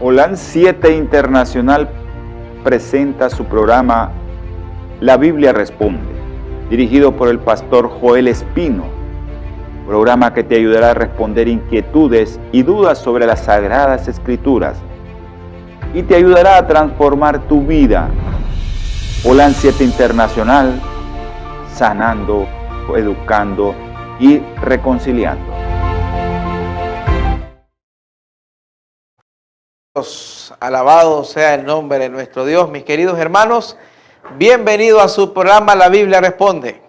Holan 7 Internacional presenta su programa La Biblia Responde, dirigido por el pastor Joel Espino, programa que te ayudará a responder inquietudes y dudas sobre las Sagradas Escrituras y te ayudará a transformar tu vida. Holan 7 Internacional, sanando, educando y reconciliando. Alabado sea el nombre de nuestro Dios. Mis queridos hermanos, bienvenidos a su programa La Biblia Responde.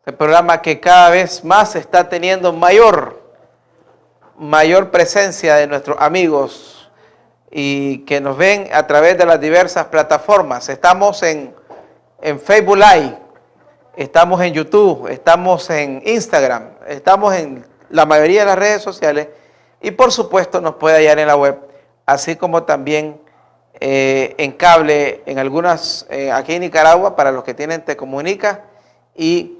El programa que cada vez más está teniendo mayor presencia de nuestros amigos y que nos ven a través de las diversas plataformas. Estamos en Facebook Live, estamos en YouTube, estamos en Instagram, estamos en la mayoría de las redes sociales y por supuesto nos puede hallar en la web, así como también en cable, en algunas, aquí en Nicaragua, para los que tienen Tecomunica, y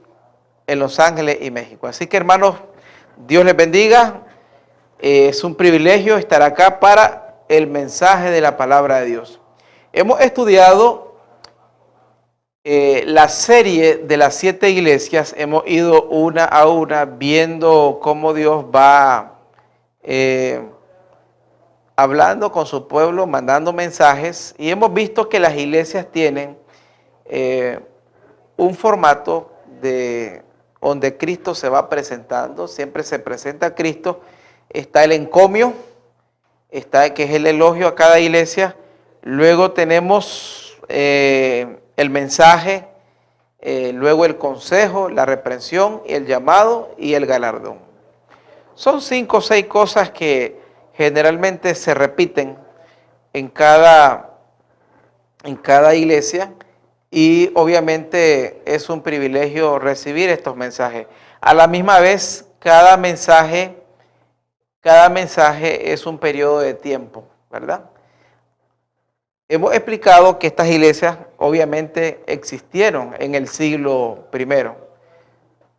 en Los Ángeles y México. Así que hermanos, Dios les bendiga. Es un privilegio estar acá para el mensaje de la palabra de Dios. Hemos estudiado la serie de las 7 iglesias, hemos ido una a una viendo cómo Dios va hablando con su pueblo, mandando mensajes, y hemos visto que las iglesias tienen un formato donde Cristo se va presentando, siempre se presenta Cristo. Está el encomio, que es el elogio a cada iglesia. Luego tenemos el mensaje, luego el consejo, la reprensión, el llamado y el galardón. Son 5 o 6 cosas que generalmente se repiten en cada iglesia, y obviamente es un privilegio recibir estos mensajes. A la misma vez, cada mensaje es un periodo de tiempo, ¿verdad? Hemos explicado que estas iglesias obviamente existieron en el siglo I.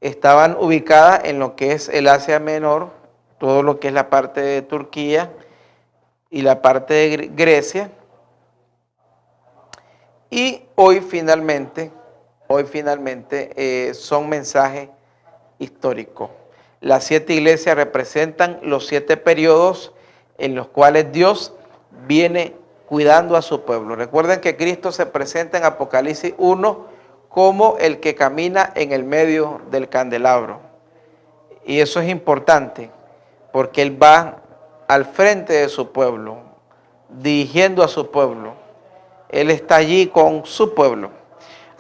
Estaban ubicadas en lo que es el Asia Menor, todo lo que es la parte de Turquía y la parte de Grecia. Y hoy finalmente son mensajes históricos. Las 7 iglesias representan los 7 periodos en los cuales Dios viene cuidando a su pueblo. Recuerden que Cristo se presenta en Apocalipsis 1 como el que camina en el medio del candelabro. Y eso es importante porque Él va al frente de su pueblo, dirigiendo a su pueblo. Él está allí con su pueblo.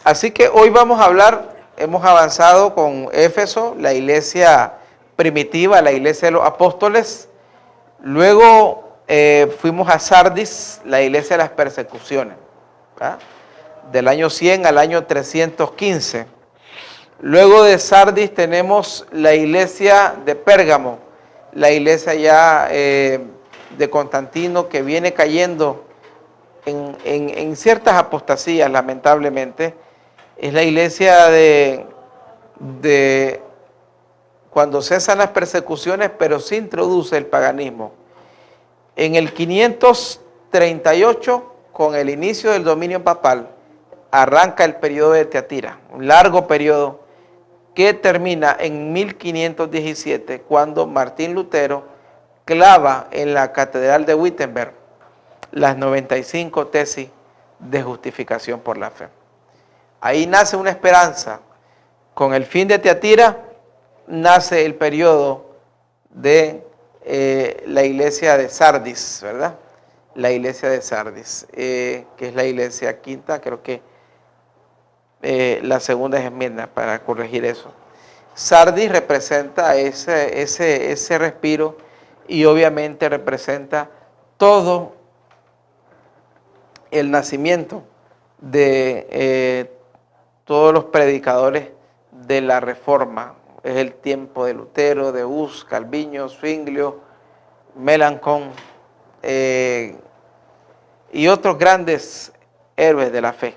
Así que hoy vamos a hablar, hemos avanzado con Éfeso, la iglesia primitiva, la iglesia de los apóstoles. Luego fuimos a Sardis, la iglesia de las persecuciones, ¿verdad? Del año 100 al año 315. Luego de Sardis tenemos la iglesia de Pérgamo, la iglesia ya de Constantino, que viene cayendo en ciertas apostasías, lamentablemente. Es la iglesia de cuando cesan las persecuciones, pero se introduce el paganismo. En el 538, con el inicio del dominio papal, arranca el periodo de Teatira, un largo periodo que termina en 1517, cuando Martín Lutero clava en la catedral de Wittenberg las 95 tesis de justificación por la fe. Ahí nace una esperanza. Con el fin de Teatira nace el periodo de la iglesia de Sardis, ¿verdad? La iglesia de Sardis, que es la iglesia quinta, creo que la segunda es enmienda para corregir eso. Sardis representa ese respiro, y obviamente representa todo el nacimiento de todos los predicadores de la Reforma. Es el tiempo de Lutero, de Hus, Calvino, Zwinglio, Melanchthon y otros grandes héroes de la fe.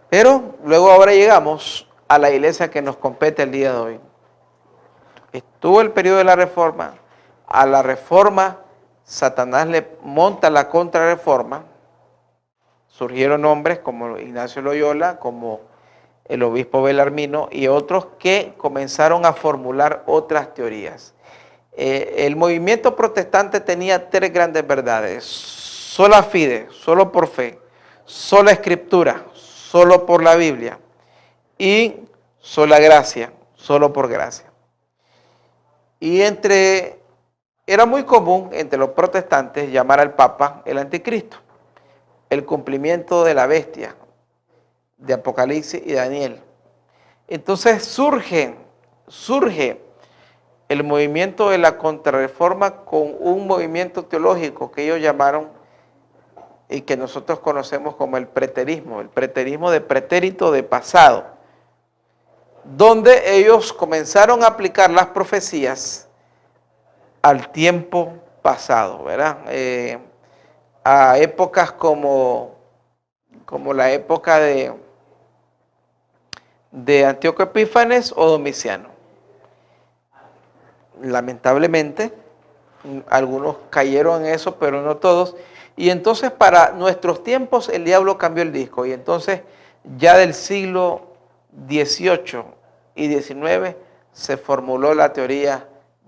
Pero luego ahora llegamos a la iglesia que nos compete el día de hoy. Estuvo el periodo de la Reforma. A la Reforma Satanás le monta la contrarreforma. Surgieron hombres como Ignacio Loyola, como el obispo Belarmino y otros que comenzaron a formular otras teorías. El movimiento protestante tenía tres grandes verdades: sola fide, solo por fe; sola escritura, solo por la Biblia; y sola gracia, solo por gracia. Y era muy común entre los protestantes llamar al Papa el anticristo, el cumplimiento de la bestia, de Apocalipsis y Daniel. Entonces surge el movimiento de la contrarreforma con un movimiento teológico que ellos llamaron y que nosotros conocemos como el preterismo de pretérito, de pasado, donde ellos comenzaron a aplicar las profecías al tiempo pasado, ¿verdad? A épocas como la época de Antíoco Epífanes o Domiciano. Lamentablemente, algunos cayeron en eso, pero no todos. Y entonces para nuestros tiempos el diablo cambió el disco. Y entonces ya del siglo XVIII y XIX se formuló la teoría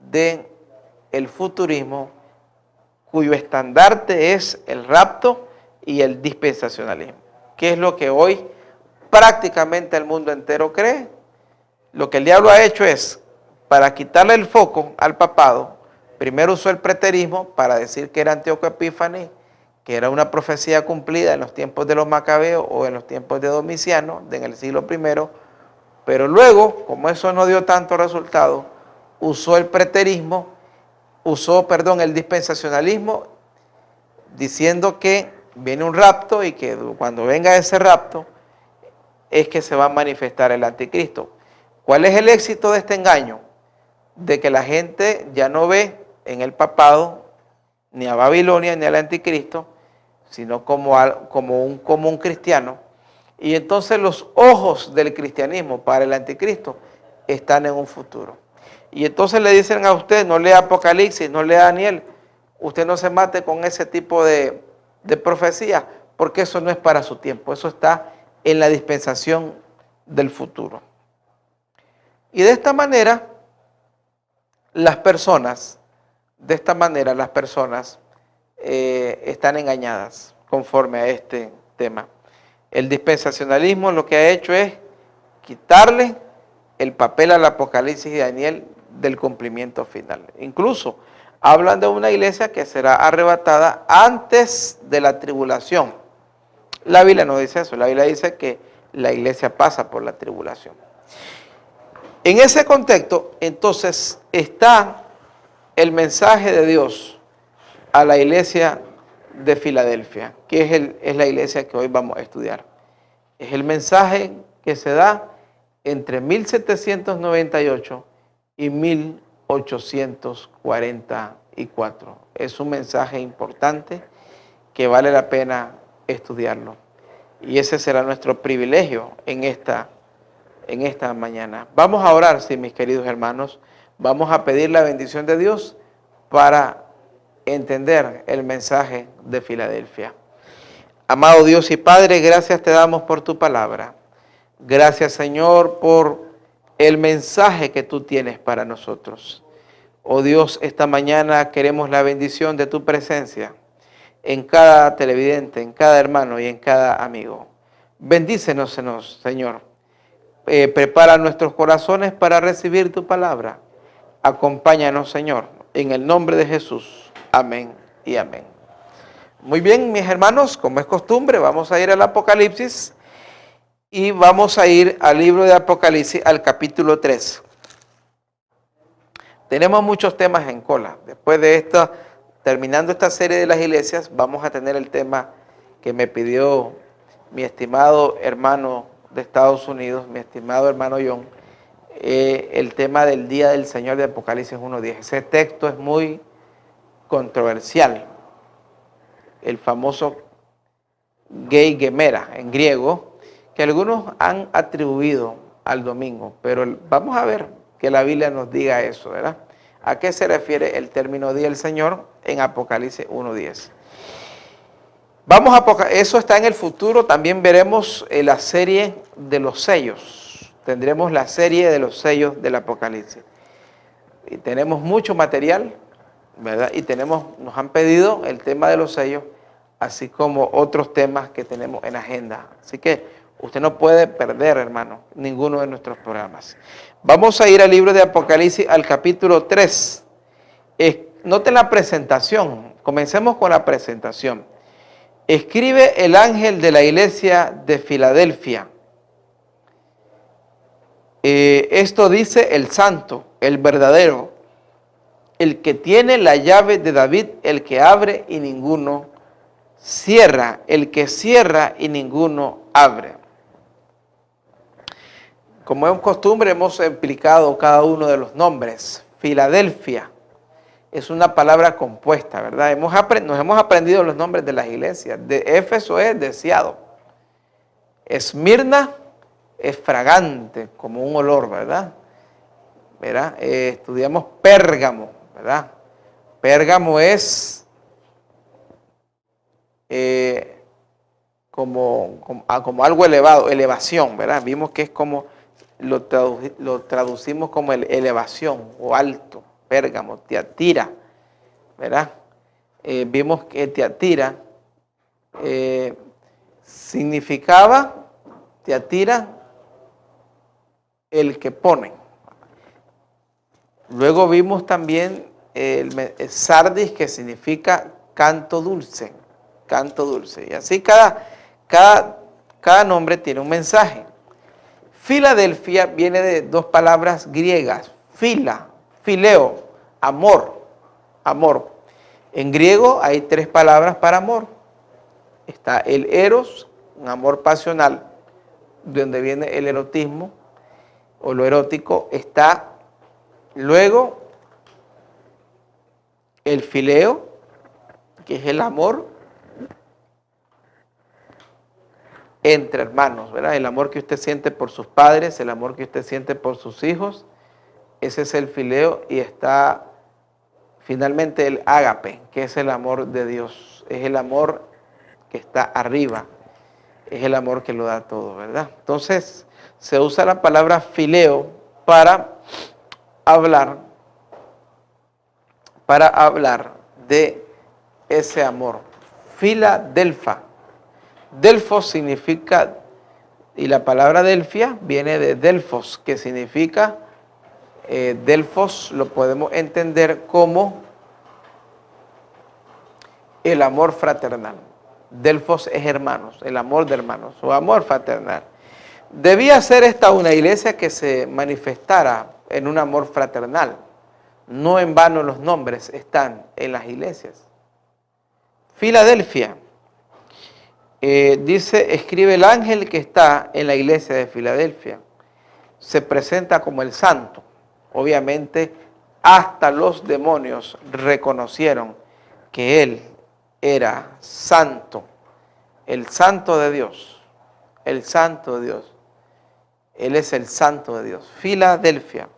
del futurismo, cuyo estandarte es el rapto y el dispensacionalismo, que es lo que hoy prácticamente el mundo entero cree. Lo que el diablo ha hecho es, para quitarle el foco al papado, primero usó el preterismo para decir que era Antíoco Epífanes, que era una profecía cumplida en los tiempos de los Macabeos o en los tiempos de Domiciano, en el siglo I, pero luego, como eso no dio tanto resultado, usó el el dispensacionalismo, diciendo que viene un rapto y que cuando venga ese rapto es que se va a manifestar el anticristo. ¿Cuál es el éxito de este engaño? De que la gente ya no ve en el papado ni a Babilonia ni al anticristo, sino como un común cristiano. Y entonces los ojos del cristianismo para el anticristo están en un futuro. Y entonces le dicen a usted: no lea Apocalipsis, no lea Daniel, usted no se mate con ese tipo de profecía, porque eso no es para su tiempo, eso está en la dispensación del futuro. Y de esta manera, las personas están engañadas conforme a este tema. El dispensacionalismo lo que ha hecho es quitarle el papel al Apocalipsis y Daniel del cumplimiento final. Incluso hablan de una iglesia que será arrebatada antes de la tribulación. La Biblia no dice eso, la Biblia dice que la iglesia pasa por la tribulación. En ese contexto, entonces, está el mensaje de Dios a la iglesia de Filadelfia, que es la iglesia que hoy vamos a estudiar. Es el mensaje que se da entre 1798 y 1844. Es un mensaje importante que vale la pena estudiarlo. Y ese será nuestro privilegio en esta mañana. Vamos a orar, sí, mis queridos hermanos. Vamos a pedir la bendición de Dios para entender el mensaje de Filadelfia. Amado Dios y Padre, gracias te damos por tu palabra. Gracias, Señor, por el mensaje que tú tienes para nosotros. Oh Dios, esta mañana queremos la bendición de tu presencia en cada televidente, en cada hermano y en cada amigo. Bendícenos, Señor. Prepara nuestros corazones para recibir tu palabra. Acompáñanos, Señor, en el nombre de Jesús. Amén y amén. Muy bien, mis hermanos, como es costumbre, vamos a ir al Apocalipsis y vamos a ir al libro de Apocalipsis, al capítulo 3. Tenemos muchos temas en cola. Después de esto, terminando esta serie de las iglesias, vamos a tener el tema que me pidió mi estimado hermano de Estados Unidos, mi estimado hermano John, el tema del día del Señor de Apocalipsis 1:10. Ese texto es muy controversial. El famoso Gei Gemera en griego, que algunos han atribuido al domingo, pero vamos a ver que la Biblia nos diga eso, ¿verdad? ¿A qué se refiere el término día del Señor en Apocalipsis 1:10? Vamos a eso está en el futuro. También veremos la serie de los sellos. Tendremos la serie de los sellos del Apocalipsis. Y tenemos mucho material, ¿verdad? Y nos han pedido el tema de los sellos, así como otros temas que tenemos en agenda. Así que usted no puede perder, hermano, ninguno de nuestros programas. Vamos a ir al libro de Apocalipsis, al capítulo 3. Noten la presentación. Comencemos con la presentación. Escribe el ángel de la iglesia de Filadelfia. Esto dice el santo, el verdadero, el que tiene la llave de David, el que abre y ninguno cierra, el que cierra y ninguno abre. Como es costumbre, hemos explicado cada uno de los nombres. Filadelfia es una palabra compuesta, ¿verdad? Nos hemos aprendido los nombres de las iglesias. De Éfeso es deseado. Esmirna es fragante, como un olor, ¿verdad? Estudiamos Pérgamo, ¿verdad? Pérgamo es como algo elevado, elevación, ¿verdad? Vimos que es como, lo traducimos como elevación o alto. Pérgamo, Tiatira, ¿verdad? Vimos que Tiatira significaba, Tiatira, el que pone. Luego vimos también el Sardis, que significa canto dulce, canto dulce. Y así cada nombre tiene un mensaje. Filadelfia viene de dos palabras griegas, fileo, amor, amor. En griego hay tres palabras para amor. Está el eros, un amor pasional, de donde viene el erotismo o lo erótico. Está luego el fileo, que es el amor entre hermanos, ¿verdad? El amor que usted siente por sus padres, el amor que usted siente por sus hijos. Ese es el fileo, y está finalmente el ágape, que es el amor de Dios. Es el amor que está arriba, es el amor que lo da todo, ¿verdad? Entonces, se usa la palabra fileo para hablar de ese amor. Filadelfa. Delfos significa, y la palabra Delfia viene de Delfos, que significa... Delfos lo podemos entender como el amor fraternal. Delfos es hermanos, el amor de hermanos, o amor fraternal. Debía ser esta una iglesia que se manifestara en un amor fraternal. No en vano los nombres están en las iglesias. Filadelfia. Escribe el ángel que está en la iglesia de Filadelfia. Se presenta como el santo. Obviamente, hasta los demonios reconocieron que él era santo, el santo de Dios, el santo de Dios. Él es el santo de Dios. Filadelfia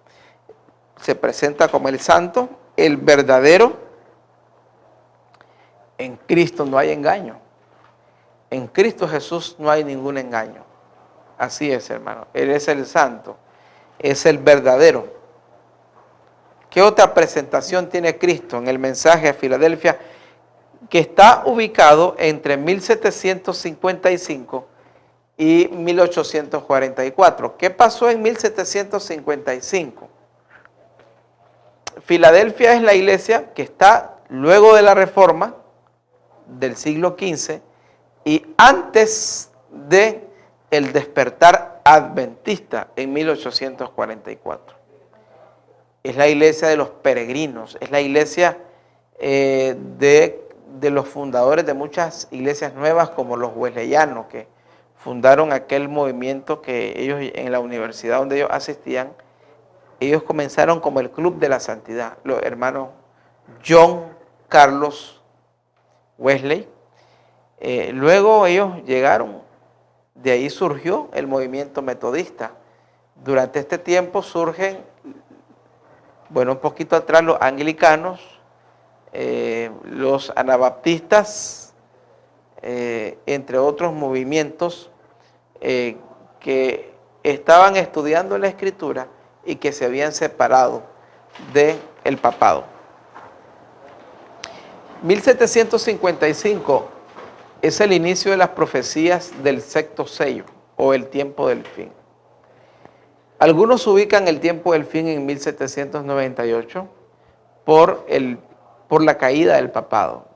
se presenta como el santo, el verdadero. En Cristo no hay engaño. En Cristo Jesús no hay ningún engaño. Así es, hermano. Él es el santo, es el verdadero. ¿Qué otra presentación tiene Cristo en el mensaje a Filadelfia? Que está ubicado entre 1755 y 1844. ¿Qué pasó en 1755? Filadelfia es la iglesia que está luego de la Reforma del siglo XV y antes de el despertar adventista en 1844. Es la iglesia de los peregrinos, es la iglesia de los fundadores de muchas iglesias nuevas, como los wesleyanos, que fundaron aquel movimiento que ellos, en la universidad donde ellos asistían, ellos comenzaron como el Club de la Santidad, los hermanos John Carlos Wesley. Luego ellos llegaron, de ahí surgió el movimiento metodista. Durante este tiempo surgen Bueno, un poquito atrás los anglicanos, los anabaptistas, entre otros movimientos que estaban estudiando la Escritura y que se habían separado del papado. 1755 es el inicio de las profecías del sexto sello o el tiempo del fin. Algunos ubican el tiempo del fin en 1798 por la caída del papado.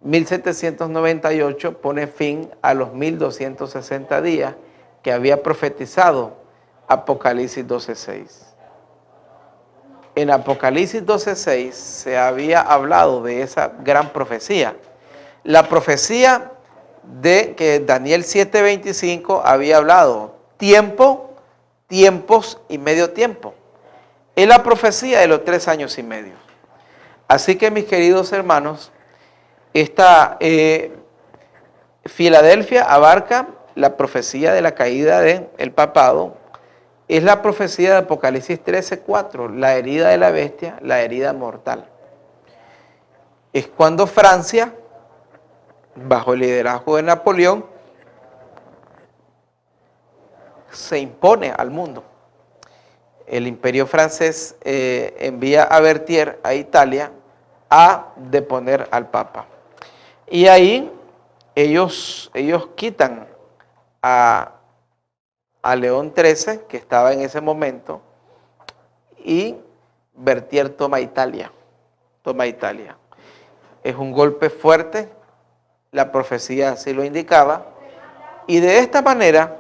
1798 pone fin a los 1260 días que había profetizado Apocalipsis 12:6. En Apocalipsis 12:6 se había hablado de esa gran profecía. La profecía de que Daniel 7:25 había hablado, tiempos y medio tiempo. Es la profecía de los 3 años y medio. Así que, mis queridos hermanos, esta Filadelfia abarca la profecía de la caída del papado. Es la profecía de Apocalipsis 13:4, la herida de la bestia, la herida mortal. Es cuando Francia, bajo el liderazgo de Napoleón, se impone al mundo. El imperio francés envía a Berthier a Italia a deponer al Papa. Y ahí ellos quitan a León XIII, que estaba en ese momento, y Berthier toma Italia. Es un golpe fuerte, la profecía así lo indicaba, y de esta manera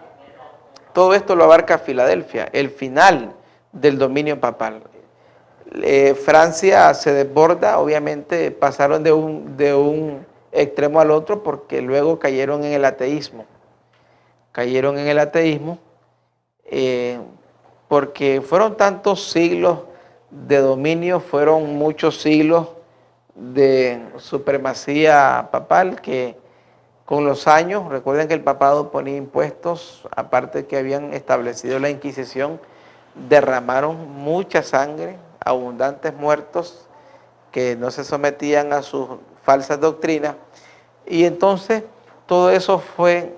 todo esto lo abarca Filadelfia, el final del dominio papal. Francia se desborda, obviamente pasaron de un extremo al otro porque luego cayeron en el ateísmo. Porque fueron tantos siglos de dominio, fueron muchos siglos de supremacía papal que con los años, recuerden que el papado ponía impuestos, aparte que habían establecido la Inquisición, derramaron mucha sangre, abundantes muertos que no se sometían a sus falsas doctrinas, y entonces todo eso fue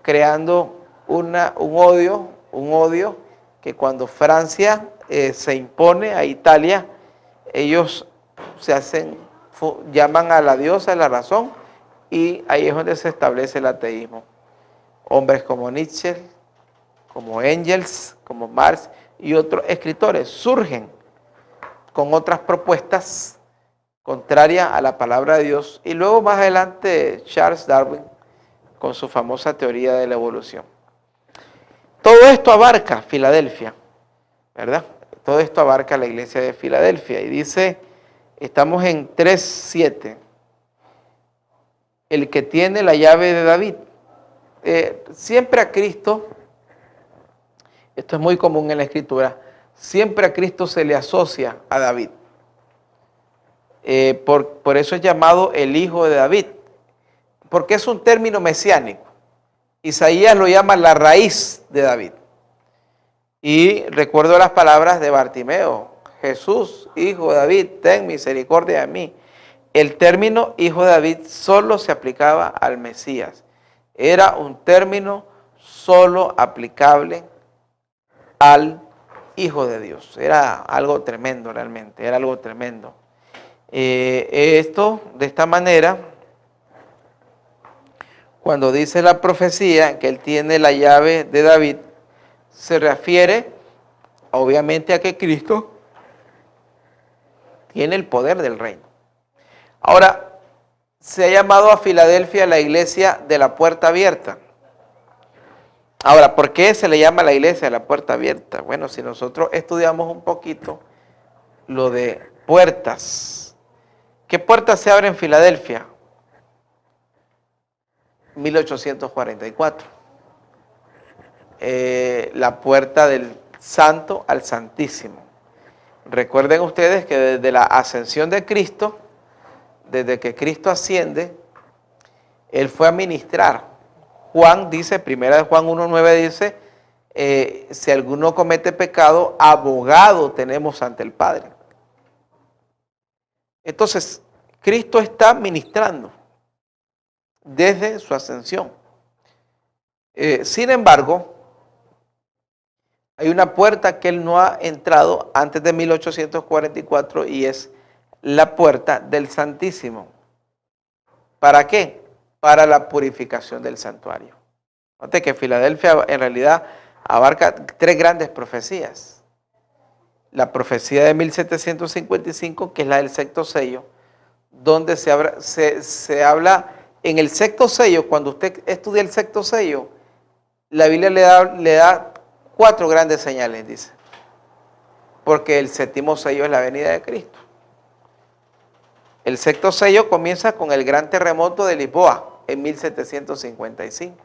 creando un odio que cuando Francia se impone a Italia, ellos llaman a la diosa de la razón, y ahí es donde se establece el ateísmo. Hombres como Nietzsche, como Engels, como Marx y otros escritores surgen con otras propuestas contrarias a la palabra de Dios, y luego más adelante Charles Darwin con su famosa teoría de la evolución. Todo esto abarca Filadelfia, ¿verdad? Todo esto abarca la iglesia de Filadelfia, y dice, estamos en 3:7, el que tiene la llave de David. Siempre a Cristo, esto es muy común en la Escritura, siempre a Cristo se le asocia a David. Por eso es llamado el Hijo de David, porque es un término mesiánico. Isaías lo llama la raíz de David. Y recuerdo las palabras de Bartimeo: Jesús, Hijo de David, ten misericordia de mí. El término Hijo de David solo se aplicaba al Mesías. Era un término solo aplicable al Hijo de Dios. Era algo tremendo realmente, era algo tremendo. Esto, de esta manera, cuando dice la profecía que él tiene la llave de David, se refiere obviamente a que Cristo tiene el poder del reino. Ahora, se ha llamado a Filadelfia la iglesia de la puerta abierta. Ahora, ¿por qué se le llama la iglesia de la puerta abierta? Bueno, si nosotros estudiamos un poquito lo de puertas. ¿Qué puertas se abren en Filadelfia? 1844. La puerta del Santo al Santísimo. Recuerden ustedes que desde la ascensión de Cristo, desde que Cristo asciende, Él fue a ministrar. Juan dice, 1 Juan 1:9 dice, si alguno comete pecado, abogado tenemos ante el Padre. Entonces, Cristo está ministrando desde su ascensión. Sin embargo, hay una puerta que Él no ha entrado antes de 1844 y es la puerta del Santísimo. ¿Para qué? Para la purificación del santuario. Note que Filadelfia en realidad abarca 3 grandes profecías. La profecía de 1755, que es la del sexto sello, donde se habla en el sexto sello. Cuando usted estudia el sexto sello, la Biblia le da 4 grandes señales, dice. Porque el séptimo sello es la venida de Cristo. El sexto sello comienza con el gran terremoto de Lisboa en 1755.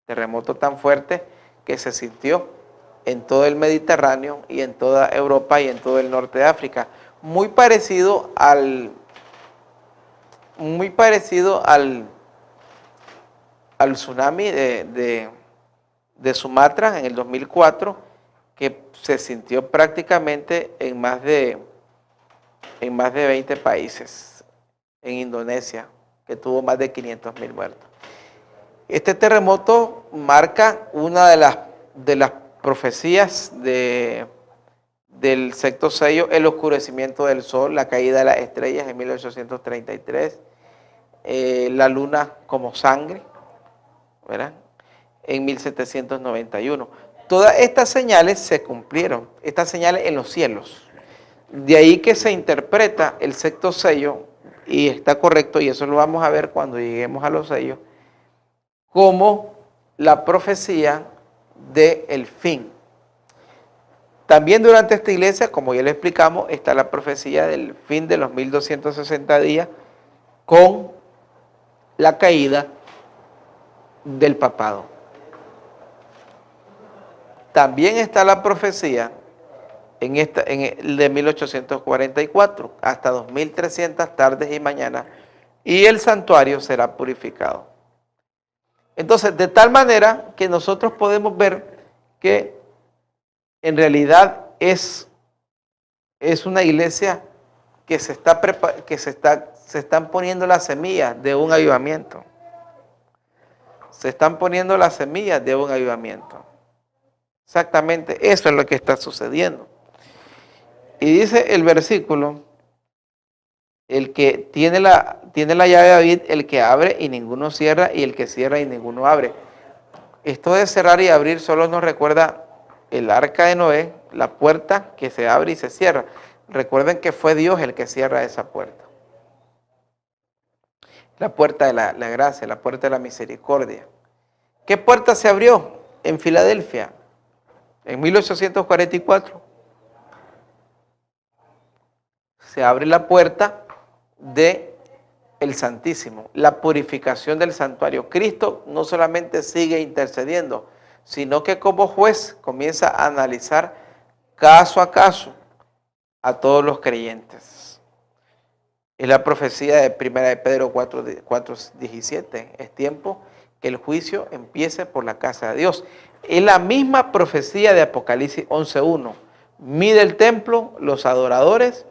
Terremoto tan fuerte que se sintió en todo el Mediterráneo y en toda Europa y en todo el norte de África. Muy parecido al tsunami de Sumatra en el 2004, que se sintió prácticamente en más de 20 países, en Indonesia, que tuvo más de 500.000 muertos. Este terremoto marca una de las profecías del sexto sello, el oscurecimiento del sol, la caída de las estrellas en 1833, la luna como sangre, ¿verdad?, en 1791. Todas estas señales se cumplieron, estas señales en los cielos. De ahí que se interpreta el sexto sello, y está correcto, y eso lo vamos a ver cuando lleguemos a los sellos, como la profecía del fin. También durante esta iglesia, como ya le explicamos, está la profecía del fin de los 1260 días con la caída del papado. También está la profecía de 1844 hasta 2300 tardes y mañanas, y el santuario será purificado. Entonces, de tal manera que nosotros podemos ver que en realidad es una iglesia que se están poniendo las semillas de un avivamiento. Se están poniendo las semillas de un avivamiento. Exactamente eso es lo que está sucediendo. Y dice el versículo, el que tiene la llave de David, el que abre y ninguno cierra, y el que cierra y ninguno abre. Esto de cerrar y abrir solo nos recuerda el arca de Noé, la puerta que se abre y se cierra. Recuerden que fue Dios el que cierra esa puerta. La puerta de la gracia, la puerta de la misericordia. ¿Qué puerta se abrió en Filadelfia en 1844? Se abre la puerta de el Santísimo, la purificación del santuario. Cristo no solamente sigue intercediendo, sino que como juez comienza a analizar caso a caso a todos los creyentes. Es la profecía de 1 de Pedro 4:17. Es tiempo que el juicio empiece por la casa de Dios. Es la misma profecía de Apocalipsis 11:1. Mide el templo, los adoradores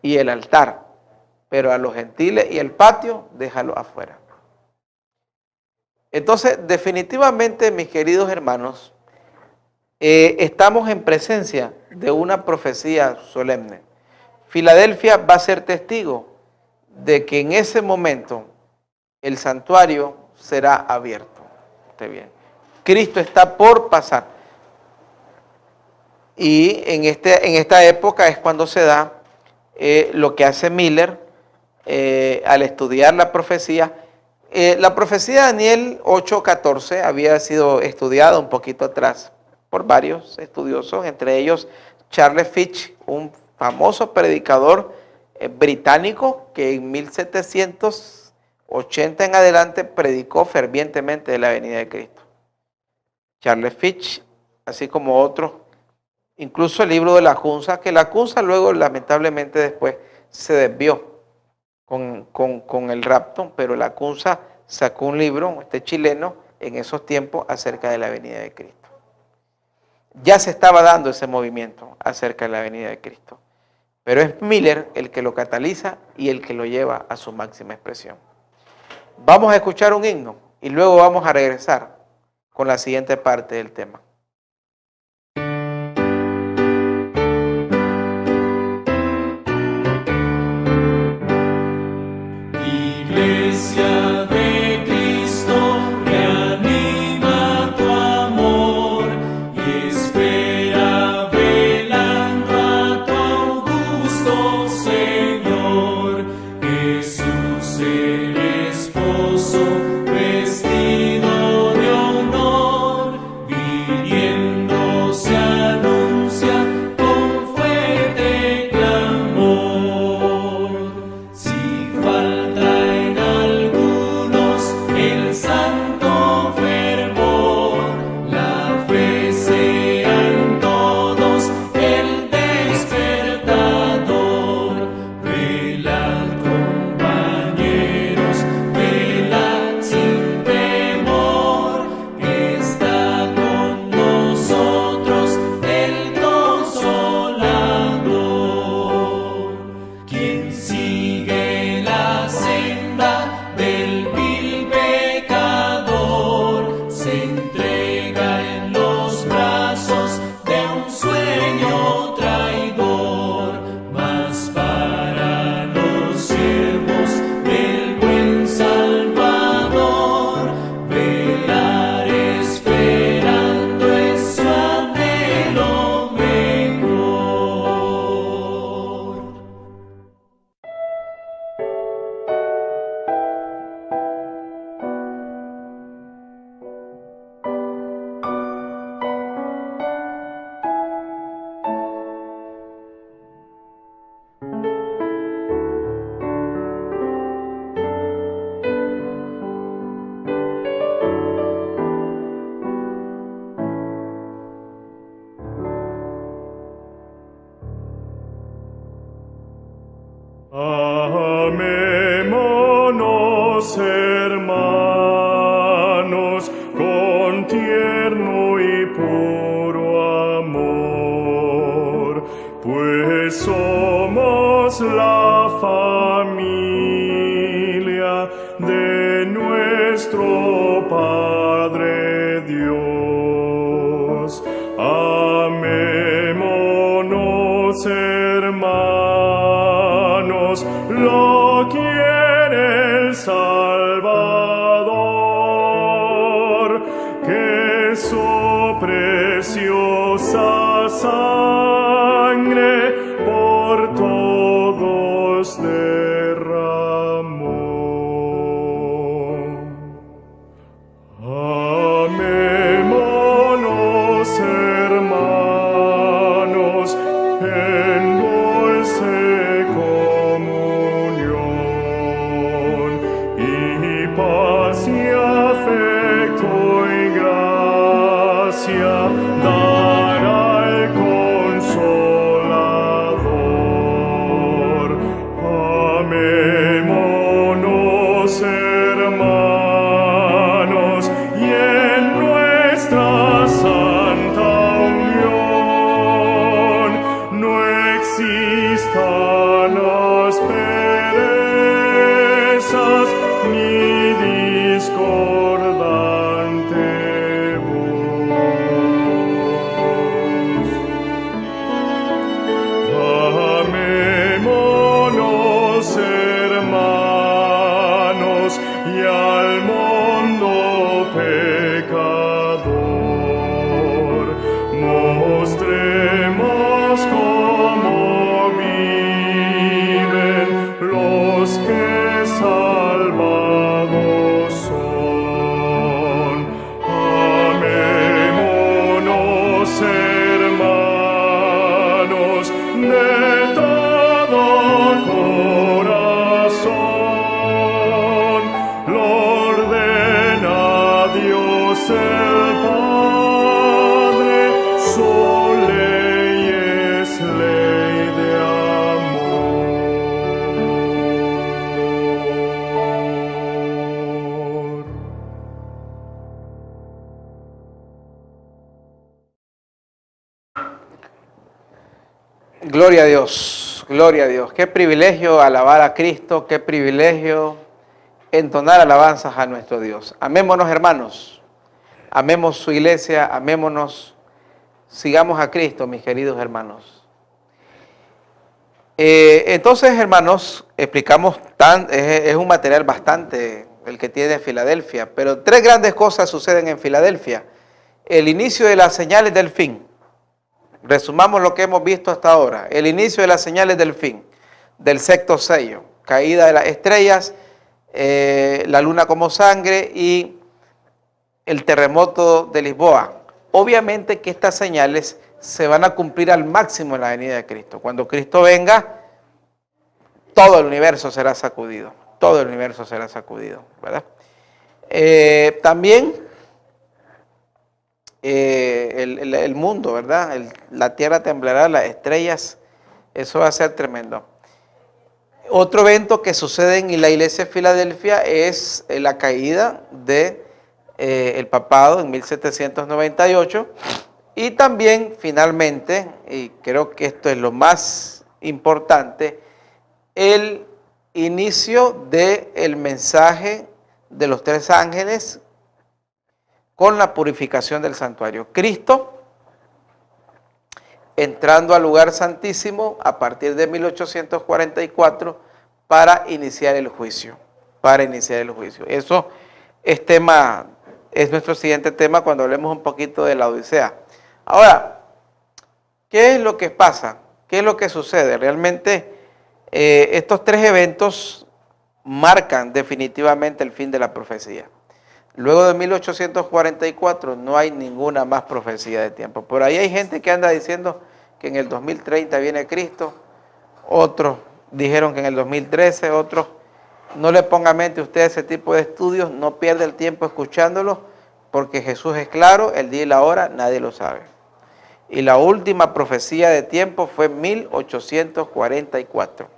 y el altar, pero a los gentiles y el patio déjalo afuera. Entonces, definitivamente, mis queridos hermanos, estamos en presencia de una profecía solemne. Filadelfia va a ser testigo de que en ese momento el santuario será abierto. Esté bien. Cristo está por pasar. Y en esta época es cuando se da lo que hace Miller al estudiar la profecía. La profecía de Daniel 8:14 había sido estudiada un poquito atrás por varios estudiosos, entre ellos Charles Fitch, un famoso predicador británico que en 1780 en adelante predicó fervientemente de la venida de Cristo. Charles Fitch, así como otros, incluso el libro de la Lacunza, que la Lacunza luego lamentablemente después se desvió con el rapto, pero la Lacunza sacó un libro, chileno, en esos tiempos acerca de la venida de Cristo. Ya se estaba dando ese movimiento acerca de la venida de Cristo. pero es Miller el que lo cataliza y el que lo lleva a su máxima expresión. Vamos a escuchar un himno y luego vamos a regresar con la siguiente parte del tema. Iglesia de Cristo, reanima tu amor y espera velando a tu augusto Señor. Jesús el esposo, vestido de honor, viniendo se anuncia con fuerte clamor. Si falta en algunos el santo fervor, la fe sea en todos el despertador. Velad, compañeros, velad sin temor, está con nosotros el Consolador. Quien sigue la senda del vil pecador se entrega en los brazos de un sueño traidor, mas para los siervos del buen Salvador, velar esperando es su anhelo mejor. Amémonos, hermanos, con tierno y puro amor, pues somos la familia de nuestro Padre Dios. Amémonos, hermanos, lo quiere el Salvador, que su preciosa sangre por todos derramó. Amémonos, hermanos, en dulce comunión, y paz y afecto y gracia dará el Consolador. Amémonos, hermanos, y en nuestra santa unión no existan asperezas ni discordante voz. Amémonos, hermanos, y al mundo pecador mostremos cómo viven los que salvados son. Amémonos, hermanos, de todo corazón. Lo ordena Dios el Padre, su ley es ley de amor. Gloria a Dios. gloria a Dios. Qué privilegio alabar a Cristo, qué privilegio entonar alabanzas a nuestro Dios. Amémonos, hermanos. Amemos su iglesia, amémonos. Sigamos a Cristo, mis queridos hermanos. Entonces, hermanos, explicamos, es un material bastante el que tiene Filadelfia, pero tres grandes cosas suceden en Filadelfia. El inicio de las señales del fin. Resumamos lo que hemos visto hasta ahora. El inicio de las señales del fin, del sexto sello, caída de las estrellas, la luna como sangre y el terremoto de Lisboa. Obviamente que estas señales se van a cumplir al máximo en la venida de Cristo. Cuando Cristo venga, todo el universo será sacudido. Todo el universo será sacudido, ¿verdad? También el mundo, ¿verdad? La tierra temblará, las estrellas, eso va a ser tremendo. Otro evento que sucede en la iglesia de Filadelfia es la caída de el papado en 1798 y también finalmente, y creo que esto es lo más importante, el inicio del mensaje de los tres ángeles con la purificación del santuario. Cristo entrando al lugar santísimo a partir de 1844 para iniciar el juicio. Eso es nuestro siguiente tema cuando hablemos un poquito de la Odisea. Ahora, ¿qué es lo que pasa? ¿Qué es lo que sucede? Realmente estos tres eventos marcan definitivamente el fin de la profecía. Luego de 1844 no hay ninguna más profecía de tiempo. Por ahí hay gente que anda diciendo que en el 2030 viene Cristo, otros dijeron que en el 2013, otros, no le ponga mente usted a ese tipo de estudios, no pierda el tiempo escuchándolos, porque Jesús es claro, el día y la hora nadie lo sabe. Y la última profecía de tiempo fue 1844.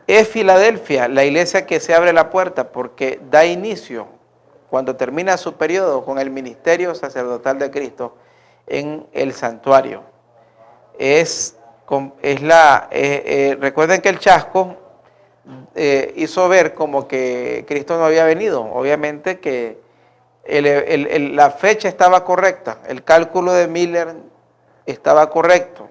Es Filadelfia la iglesia que se abre la puerta porque da inicio, cuando termina su periodo, con el ministerio sacerdotal de Cristo en el santuario. Recuerden que el chasco hizo ver como que Cristo no había venido. Obviamente que la fecha estaba correcta, el cálculo de Miller estaba correcto.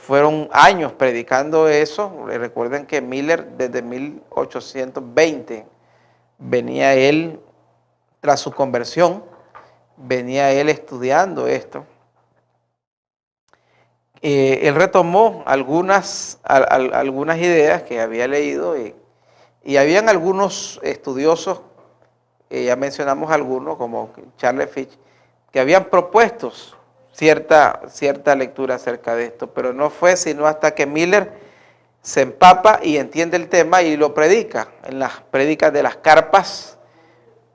Fueron años predicando eso. Recuerden que Miller desde 1820 venía él, tras su conversión, venía él estudiando esto. Él retomó algunas ideas que había leído y habían algunos estudiosos, ya mencionamos algunos, como Charles Fitch, que habían propuesto cierta lectura acerca de esto, pero no fue sino hasta que Miller se empapa y entiende el tema y lo predica en las prédicas de las carpas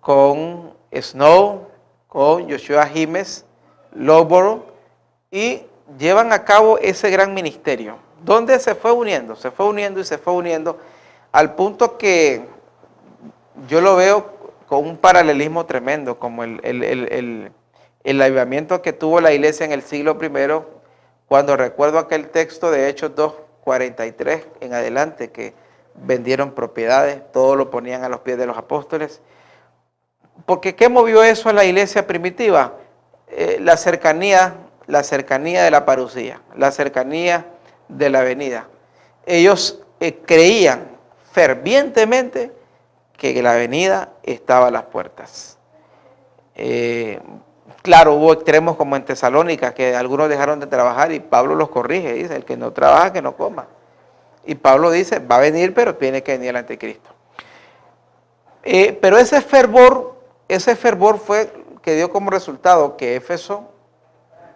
con Snow, con Joshua Gimes, Loughborough, y llevan a cabo ese gran ministerio, donde se fue uniendo al punto que yo lo veo con un paralelismo tremendo, como el avivamiento que tuvo la iglesia en el siglo I, cuando recuerdo aquel texto de Hechos 2:43 en adelante, que vendieron propiedades, todo lo ponían a los pies de los apóstoles. Porque ¿qué movió eso a la iglesia primitiva? La cercanía de la parucía, la cercanía de la venida. Ellos creían fervientemente que la venida estaba a las puertas. Claro, hubo extremos como en Tesalónica, que algunos dejaron de trabajar y Pablo los corrige, dice, el que no trabaja, que no coma. Y Pablo dice, va a venir, pero tiene que venir el anticristo. Pero ese fervor fue que dio como resultado que Éfeso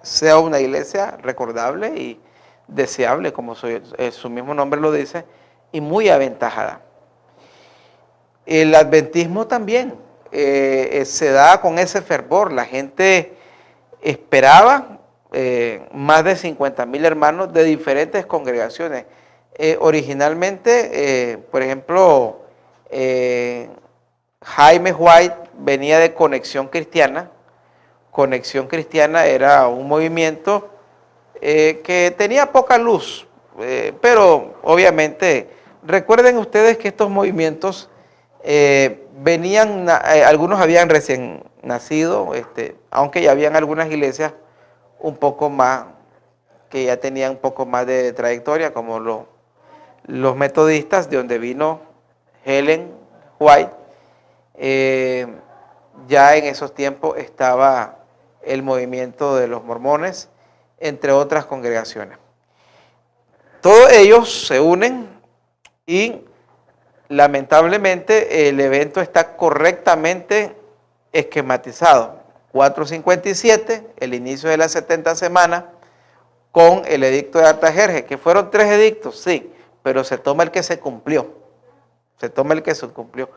sea una iglesia recordable y deseable, como su mismo nombre lo dice, y muy aventajada. El adventismo también se da con ese fervor. La gente esperaba más de 50,000 hermanos de diferentes congregaciones. Originalmente, por ejemplo, Jaime White venía de Conexión Cristiana. Conexión Cristiana era un movimiento que tenía poca luz, pero obviamente recuerden ustedes que estos movimientos algunos habían recién nacido, aunque ya habían algunas iglesias un poco más, que ya tenían un poco más de trayectoria, como los metodistas, de donde vino Ellen White. Ya en esos tiempos estaba el movimiento de los mormones, entre otras congregaciones. Todos ellos se unen y lamentablemente el evento está correctamente esquematizado. 457, el inicio de las 70 semanas, con el edicto de Artajerjes, que fueron 3 edictos, sí, pero se toma el que se cumplió. Se toma el que se cumplió.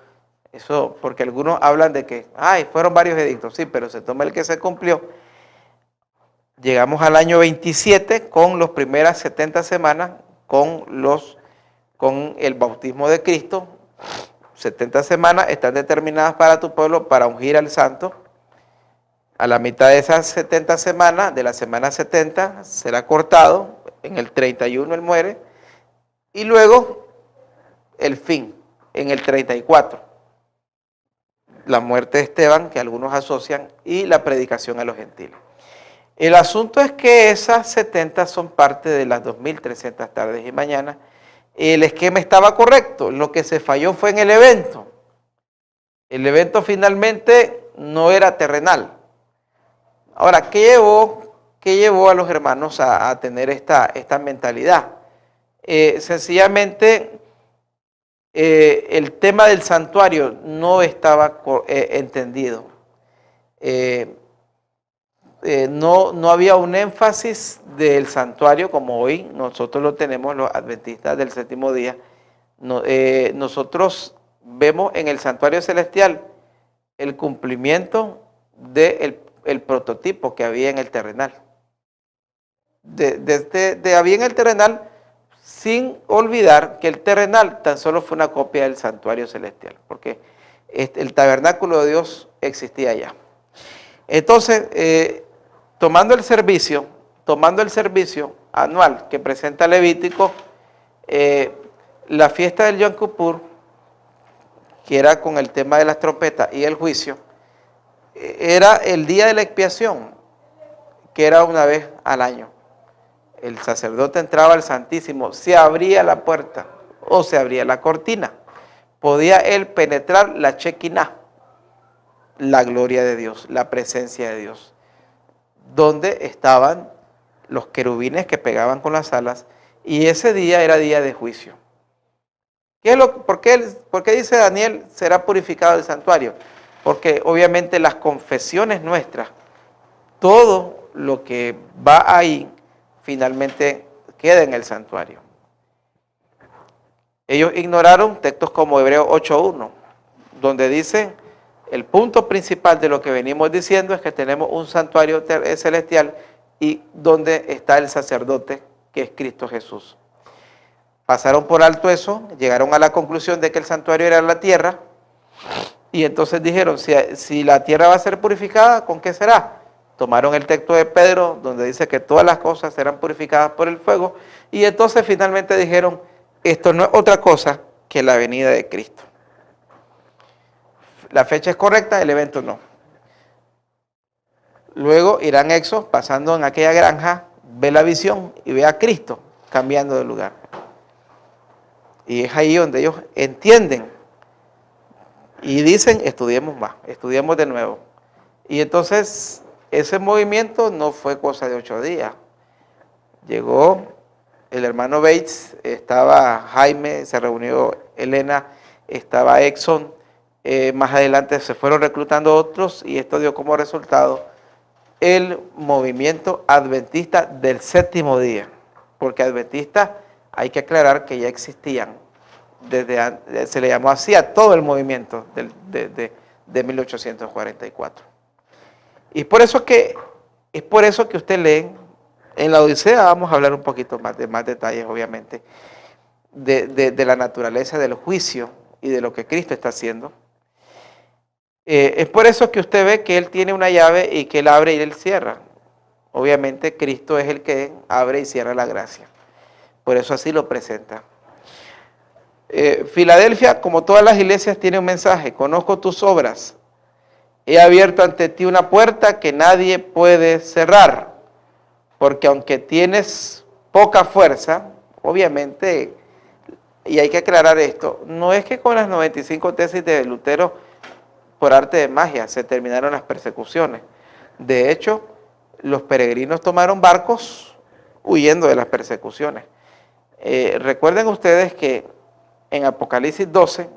Eso, porque algunos hablan de que, fueron varios edictos, sí, pero se toma el que se cumplió. Llegamos al año 27 con las primeras 70 semanas, con el bautismo de Cristo. 70 semanas están determinadas para tu pueblo para ungir al santo. A la mitad de esas 70 semanas, de la semana 70, será cortado. En el 31 él muere. Y luego el fin, en el 34. La muerte de Esteban, que algunos asocian, y la predicación a los gentiles. El asunto es que esas 70 son parte de las 2300 tardes y mañanas. El esquema estaba correcto, lo que se falló fue en el evento. El evento finalmente no era terrenal. Ahora, ¿qué llevó a los hermanos a tener esta mentalidad? Sencillamente, el tema del santuario no estaba entendido. No había un énfasis del santuario como hoy nosotros lo tenemos los adventistas del séptimo día. Nosotros vemos en el santuario celestial el cumplimiento del prototipo que había en el terrenal. Había en el terrenal, sin olvidar que el terrenal tan solo fue una copia del santuario celestial, porque el tabernáculo de Dios existía allá. Entonces, tomando el servicio anual que presenta Levítico, la fiesta del Yom Kippur, que era con el tema de las trompetas y el juicio, era el día de la expiación, que era una vez al año. El sacerdote entraba al Santísimo, se abría la puerta o se abría la cortina. Podía él penetrar la Shekinah, la gloria de Dios, la presencia de Dios, donde estaban los querubines que pegaban con las alas, y ese día era día de juicio. ¿Por qué dice Daniel será purificado el santuario? Porque obviamente las confesiones nuestras, todo lo que va ahí, finalmente queda en el santuario. Ellos ignoraron textos como Hebreos 8:1, donde dice, el punto principal de lo que venimos diciendo es que tenemos un santuario celestial y donde está el sacerdote, que es Cristo Jesús. Pasaron por alto eso, llegaron a la conclusión de que el santuario era la tierra, y entonces dijeron, si la tierra va a ser purificada, ¿con qué será? Tomaron el texto de Pedro, donde dice que todas las cosas serán purificadas por el fuego, y entonces finalmente dijeron, esto no es otra cosa que la venida de Cristo. La fecha es correcta, el evento no. Luego irán Éxodo, pasando en aquella granja, ve la visión y ve a Cristo cambiando de lugar. Y es ahí donde ellos entienden y dicen, estudiemos más, estudiemos de nuevo. Y entonces ese movimiento no fue cosa de 8 días. Llegó el hermano Bates, estaba Jaime, se reunió Elena, estaba Exxon. Más adelante se fueron reclutando otros y esto dio como resultado el movimiento adventista del séptimo día, porque adventistas hay que aclarar que ya existían, se le llamó así a todo el movimiento de 1844. Y es por eso que usted lee en la Odisea, vamos a hablar un poquito más detalles obviamente, de la naturaleza del juicio y de lo que Cristo está haciendo. Es por eso que usted ve que Él tiene una llave y que Él abre y Él cierra. Obviamente Cristo es el que abre y cierra la gracia. Por eso así lo presenta. Filadelfia, como todas las iglesias, tiene un mensaje. Conozco tus obras. He abierto ante ti una puerta que nadie puede cerrar. Porque aunque tienes poca fuerza, obviamente, y hay que aclarar esto, no es que con las 95 tesis de Lutero, por arte de magia, se terminaron las persecuciones. De hecho, los peregrinos tomaron barcos huyendo de las persecuciones. Recuerden ustedes que en Apocalipsis 12,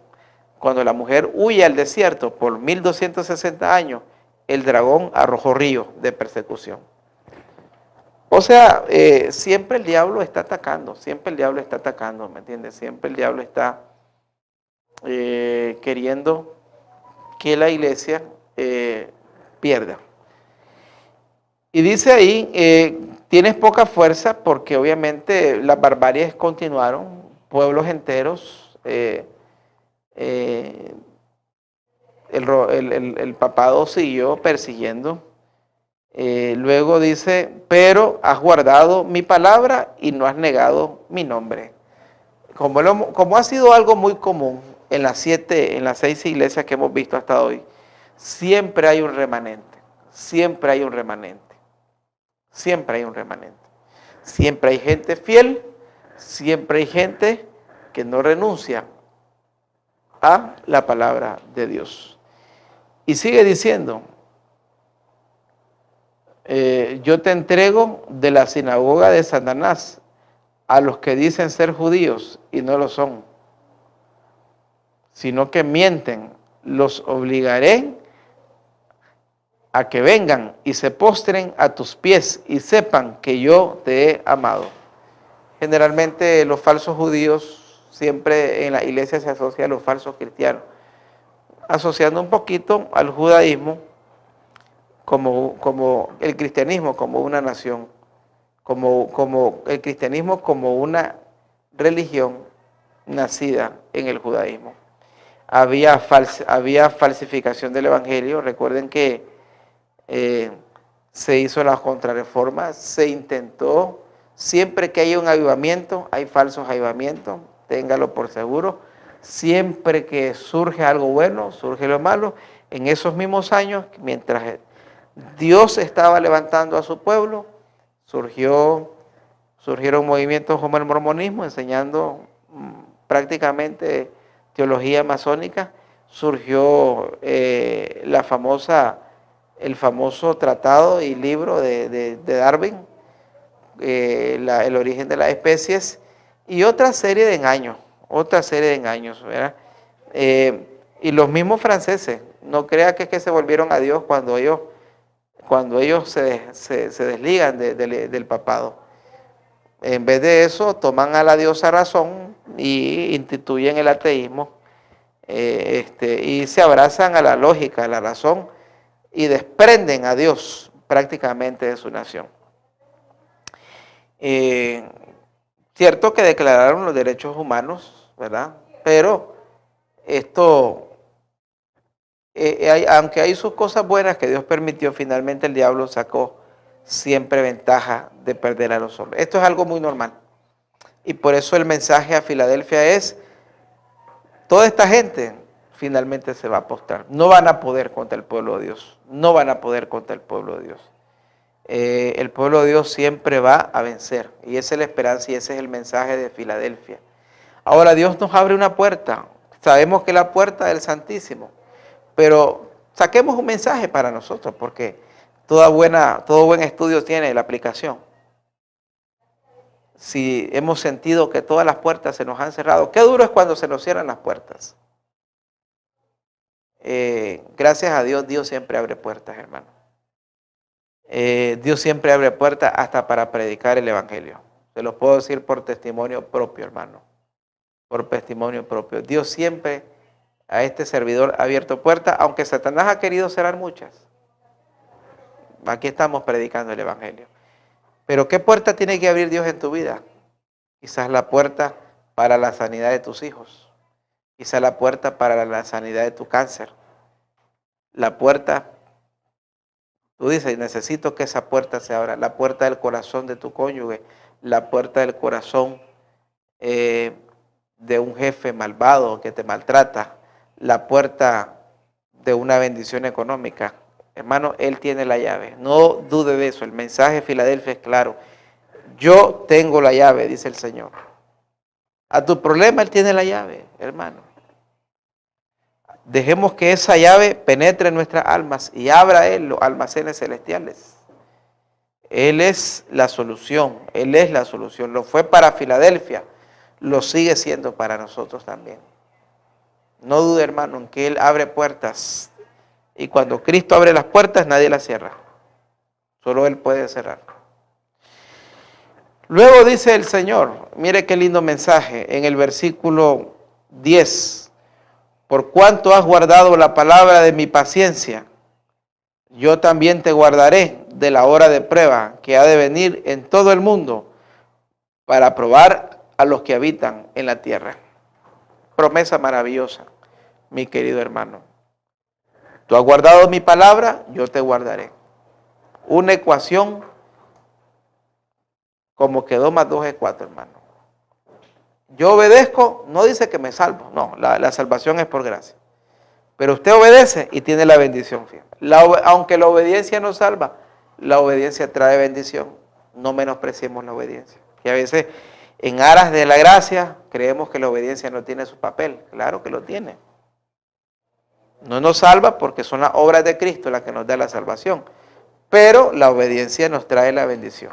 cuando la mujer huye al desierto por 1260 años, el dragón arrojó ríos de persecución. O sea, siempre el diablo está atacando, ¿me entiendes? Siempre el diablo está queriendo que la iglesia pierda. Y dice ahí, tienes poca fuerza porque obviamente las barbaries continuaron, pueblos enteros, el papado siguió persiguiendo. Luego dice, pero has guardado mi palabra y no has negado mi nombre. Como ha sido algo muy común en las 6 iglesias que hemos visto hasta hoy, siempre hay un remanente, siempre hay un remanente, siempre hay un remanente. Siempre hay gente fiel, siempre hay gente que no renuncia a la palabra de Dios. Y sigue diciendo, yo te entrego de la sinagoga de Satanás a los que dicen ser judíos y no lo son, sino que mienten. Los obligaré a que vengan y se postren a tus pies y sepan que yo te he amado. Generalmente los falsos judíos, siempre en la iglesia se asocia a los falsos cristianos, asociando un poquito al judaísmo como el cristianismo como una nación, como el cristianismo como una religión nacida en el judaísmo. Había falsificación del evangelio. Recuerden que se hizo la contrarreforma, se intentó, siempre que hay un avivamiento, hay falsos avivamientos, téngalo por seguro. Siempre que surge algo bueno, surge lo malo. En esos mismos años, mientras Dios estaba levantando a su pueblo, surgieron movimientos como el mormonismo, enseñando prácticamente teología masónica. Surgió el famoso tratado y libro de Darwin, el origen de las especies, y otra serie de engaños, ¿verdad? Y los mismos franceses, no crea que es que se volvieron a Dios cuando ellos se desligan del papado. En vez de eso, toman a la diosa razón y instituyen el ateísmo, y se abrazan a la lógica, a la razón, y desprenden a Dios prácticamente de su nación. Cierto que declararon los derechos humanos, ¿verdad? Pero esto, aunque hay sus cosas buenas que Dios permitió, finalmente el diablo sacó siempre ventaja de perder a los hombres. Esto es algo muy normal. Y por eso el mensaje a Filadelfia es, toda esta gente finalmente se va a postrar. No van a poder contra el pueblo de Dios. No van a poder contra el pueblo de Dios. El pueblo de Dios siempre va a vencer. Y esa es la esperanza y ese es el mensaje de Filadelfia. Ahora Dios nos abre una puerta. Sabemos que es la puerta del Santísimo. Pero saquemos un mensaje para nosotros, porque todo buen estudio tiene la aplicación. Si hemos sentido que todas las puertas se nos han cerrado, qué duro es cuando se nos cierran las puertas. Gracias a Dios, Dios siempre abre puertas, hermano. Dios siempre abre puertas hasta para predicar el evangelio. Se los puedo decir por testimonio propio, hermano. Por testimonio propio. Dios siempre a este servidor ha abierto puertas, aunque Satanás ha querido cerrar muchas. Aquí estamos predicando el evangelio. Pero ¿qué puerta tiene que abrir Dios en tu vida? Quizás la puerta para la sanidad de tus hijos. Quizás la puerta para la sanidad de tu cáncer. La puerta, Tú dices, necesito que esa puerta se abra, la puerta del corazón de tu cónyuge, la puerta del corazón de un jefe malvado que te maltrata, la puerta de una bendición económica. Hermano, Él tiene la llave. No dude de eso. El mensaje de Filadelfia es claro. Yo tengo la llave, dice el Señor. A tu problema Él tiene la llave, hermano. Dejemos que esa llave penetre en nuestras almas y abra Él los almacenes celestiales. Él es la solución. Él es la solución. Lo fue para Filadelfia. Lo sigue siendo para nosotros también. No dude, hermano, en que Él abre puertas. Y cuando Cristo abre las puertas, nadie las cierra. Solo Él puede cerrar. Luego dice el Señor, mire qué lindo mensaje, en el versículo 10. Por cuanto has guardado la palabra de mi paciencia, yo también te guardaré de la hora de prueba que ha de venir en todo el mundo para probar a los que habitan en la tierra. Promesa maravillosa, mi querido hermano. Tú has guardado mi palabra, yo te guardaré. Una ecuación como que 2 más 2 es 4, hermano. Yo obedezco, no dice que me salvo, no, la salvación es por gracia. Pero usted obedece y tiene la bendición fiel. Aunque la obediencia no salva, la obediencia trae bendición. No menospreciemos la obediencia. Y a veces, en aras de la gracia, creemos que la obediencia no tiene su papel. Claro que lo tiene. No nos salva porque son las obras de Cristo las que nos da la salvación. Pero la obediencia nos trae la bendición.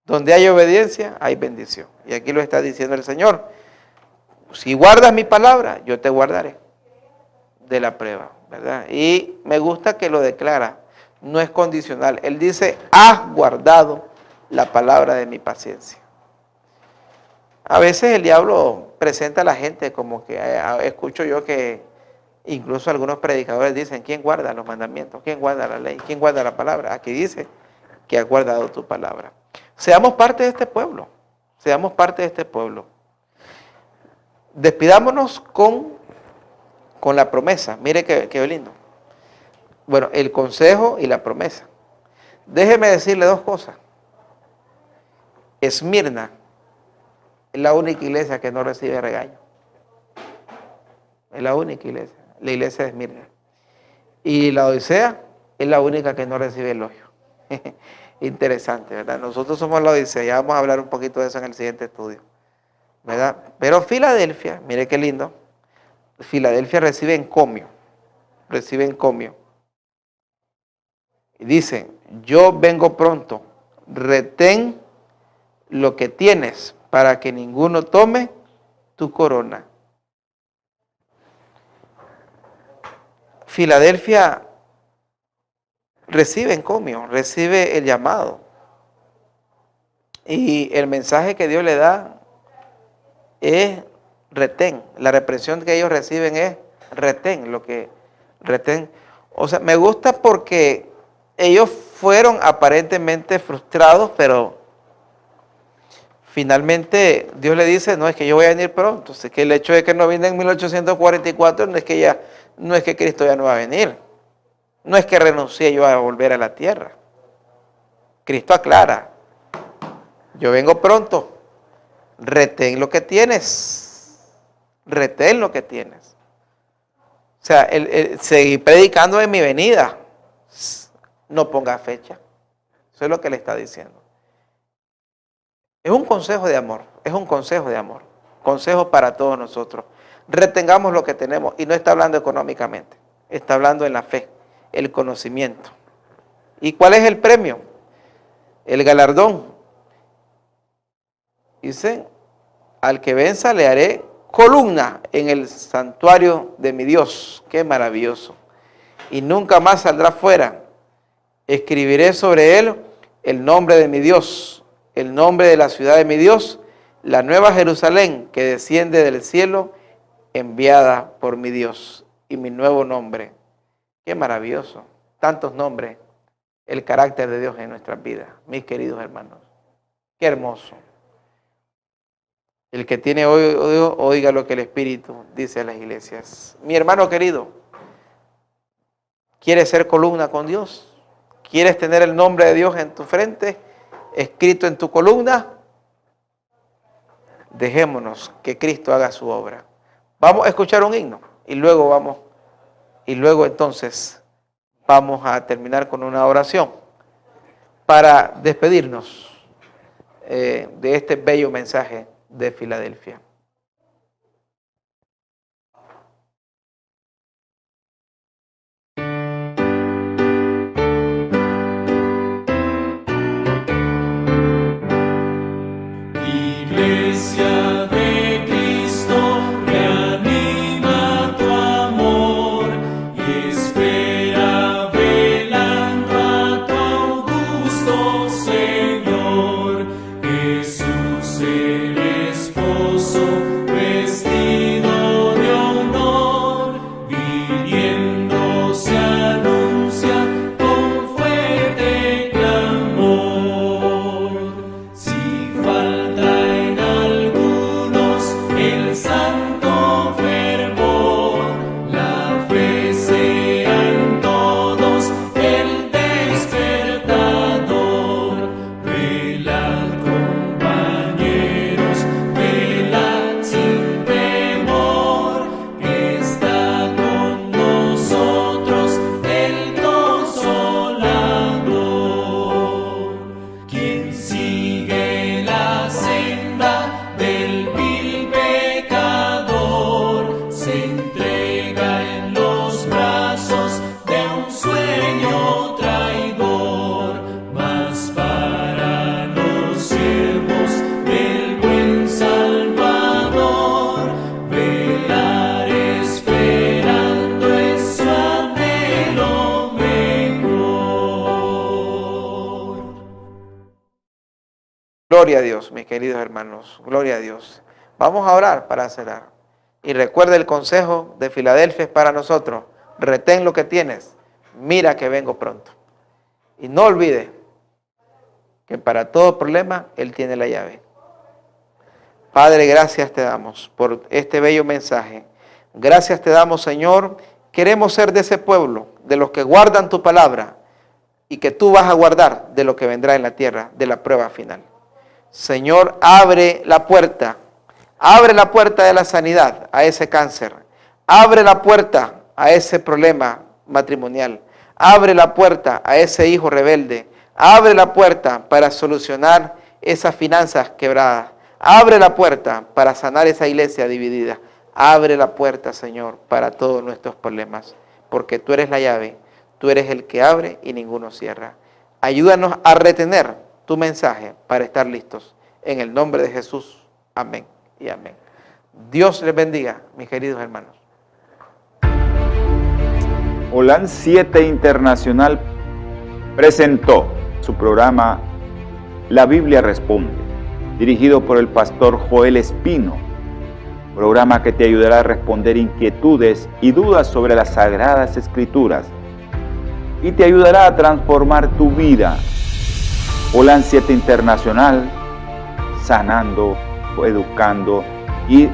Donde hay obediencia, hay bendición. Y aquí lo está diciendo el Señor. Si guardas mi palabra, yo te guardaré de la prueba, ¿verdad? Y me gusta que lo declara. No es condicional. Él dice, has guardado la palabra de mi paciencia. A veces el diablo presenta a la gente como que, escucho yo que incluso algunos predicadores dicen, ¿quién guarda los mandamientos? ¿Quién guarda la ley? ¿Quién guarda la palabra? Aquí dice que has guardado tu palabra. Seamos parte de este pueblo. Seamos parte de este pueblo. Despidámonos con la promesa. Mire qué lindo. Bueno, el consejo y la promesa. Déjeme decirle 2 cosas. Esmirna es la única iglesia que no recibe regaño. Es la única iglesia. La iglesia de Esmirna. Y la Odisea es la única que no recibe elogio. Interesante, ¿verdad? Nosotros somos la Odisea. Ya vamos a hablar un poquito de eso en el siguiente estudio, ¿verdad? Pero Filadelfia, mire qué lindo. Filadelfia recibe encomio. Recibe encomio. Y dice, yo vengo pronto. Retén lo que tienes para que ninguno tome tu corona. Filadelfia recibe encomio, recibe el llamado. Y el mensaje que Dios le da es retén. La represión que ellos reciben es retén, retén. O sea, me gusta porque ellos fueron aparentemente frustrados, pero finalmente Dios le dice, no es que yo voy a venir pronto. Es que el hecho de que no vine en 1844 no es que Cristo ya no va a venir. No es que renuncie yo a volver a la tierra. Cristo aclara, yo vengo pronto, retén lo que tienes, retén lo que tienes. O sea, seguir predicando de mi venida, no ponga fecha. Eso es lo que le está diciendo. Es un consejo de amor, consejo para todos nosotros. Retengamos lo que tenemos, y no está hablando económicamente, está hablando en la fe. El conocimiento. ¿Y cuál es el premio? El galardón. Dice, al que venza le haré columna en el santuario de mi Dios. Qué maravilloso. Y nunca más saldrá fuera. Escribiré sobre él el nombre de mi Dios, el nombre de la ciudad de mi Dios, la nueva Jerusalén que desciende del cielo, enviada por mi Dios, y mi nuevo nombre. Qué maravilloso, tantos nombres, el carácter de Dios en nuestras vidas, mis queridos hermanos. Qué hermoso. El que tiene oído, oiga lo que el Espíritu dice a las iglesias. Mi hermano querido, ¿quiere ser columna con Dios? ¿Quieres tener el nombre de Dios en tu frente, escrito en tu columna? Dejémonos que Cristo haga su obra. Vamos a escuchar un himno y luego entonces vamos a terminar con una oración para despedirnos de este bello mensaje de Filadelfia. Iglesia de Cristo, reanima tu amor y espera velando a tu augusto Señor. Jesús el esposo vestido de honor, viniendo se anuncia con fuerte clamor. Si falta en algunos el santo fervor, la fe sea en todos el despertador. Velad, compañeros, velad sin temor, que está con nosotros el Consolador. Quien sigue la senda del vil pecador se entrega en los brazos de un sueño traidor, mas para los siervos del buen Salvador, velar esperando es su anhelo mejor. Gloria a Dios, mis queridos hermanos, gloria a Dios. Vamos a orar para cerrar. Y recuerda el consejo de Filadelfia es para nosotros. Retén lo que tienes, mira que vengo pronto. Y no olvide que para todo problema Él tiene la llave. Padre, gracias te damos por este bello mensaje. Gracias te damos, Señor. Queremos ser de ese pueblo, de los que guardan tu palabra y que tú vas a guardar de lo que vendrá en la tierra, de la prueba final. Señor, abre la puerta de la sanidad a ese cáncer, abre la puerta a ese problema matrimonial, abre la puerta a ese hijo rebelde, abre la puerta para solucionar esas finanzas quebradas, abre la puerta para sanar esa iglesia dividida, abre la puerta, Señor, para todos nuestros problemas, porque tú eres la llave, tú eres el que abre y ninguno cierra. Ayúdanos a retener tu mensaje para estar listos. En el nombre de Jesús. Amén y amén. Dios les bendiga, mis queridos hermanos. Holan 7 Internacional presentó su programa La Biblia Responde, dirigido por el pastor Joel Espino, programa que te ayudará a responder inquietudes y dudas sobre las Sagradas Escrituras y te ayudará a transformar tu vida. Holan 7 Internacional, sanando, educando y